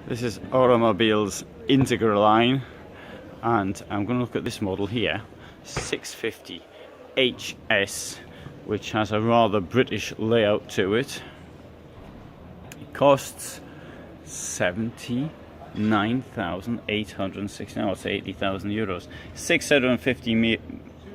This is Eura Mobil's Integral line, and I'm going to look at this model here, 650HS, which has a rather British layout to it. It costs 79,860, now it's 80,000 euros. 650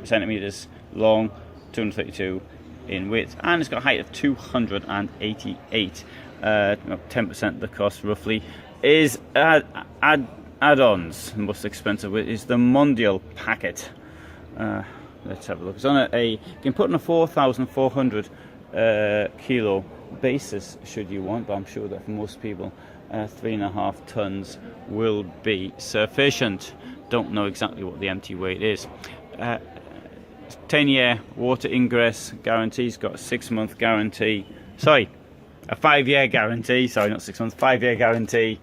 centimeters long, 232 in width, and it's got a height of 288. 10% of the cost roughly is add-ons. The most expensive is the Mondial packet. Let's have a look. It's on you can put in a 4,400 kilo basis should you want, but I'm sure that for most people 3.5 tons will be sufficient. Don't know exactly what the empty weight is. 10-year water ingress guarantee's got a 6-month guarantee. Sorry, a 5-year guarantee. Sorry, not 6 months. 5-year guarantee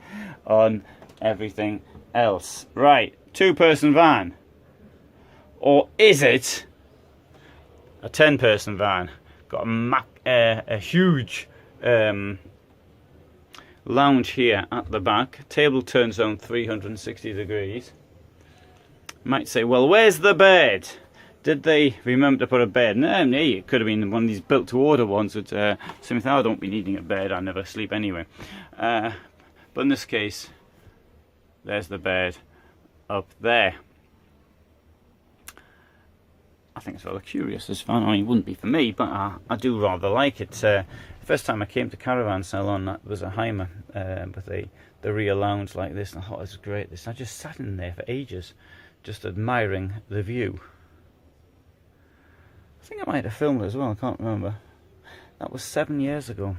on everything else. Right, 2-person van, or is it a 10-person van? Got a huge lounge here at the back. Table turn zone 360 degrees. Might say, well, where's the bed? Did they remember to put a bed? No, it could have been one of these built-to-order ones with something. I don't be needing a bed. I never sleep anyway. But in this case, there's the bed up there. I think it's rather curious, this van. I mean, it wouldn't be for me, but I do rather like it. First time I came to Caravan Salon, that was a Hymer with the rear lounge like this, and I thought this was great. I just sat in there for ages, just admiring the view. I think I might have filmed it as well, I can't remember. That was 7 years ago.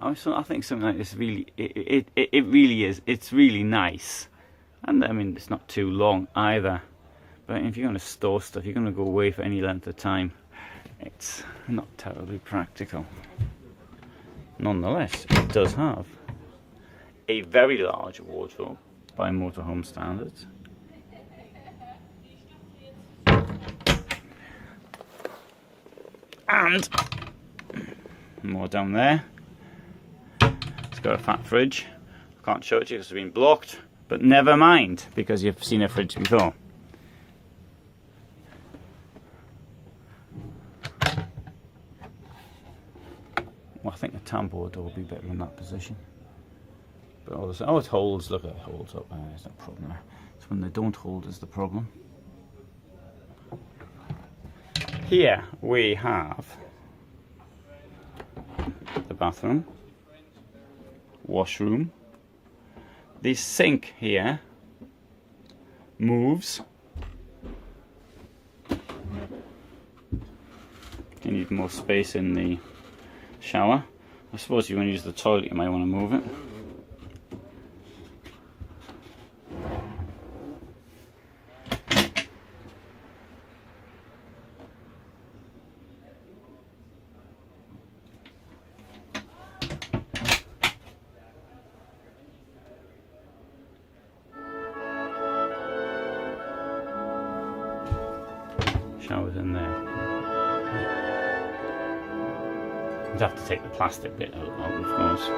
I think something like this really, it really is. It's really nice. And I mean, it's not too long either. But if you're going to store stuff, you're going to go away for any length of time, it's not terribly practical. Nonetheless, it does have a very large wardrobe by motorhome standards. And more down there. It's got a fat fridge. I can't show it to you because it's been blocked, but never mind, because you've seen a fridge before. Well, I think the tambour door will be better in that position. But oh, it holds. Look, it holds up. There's no problem there. It's when they don't hold is the problem. Here we have the bathroom, washroom. The sink here moves. You need more space in the shower. I suppose if you want to use the toilet, you might want to move it. Showers in there. You'd have to take the plastic bit out, of course.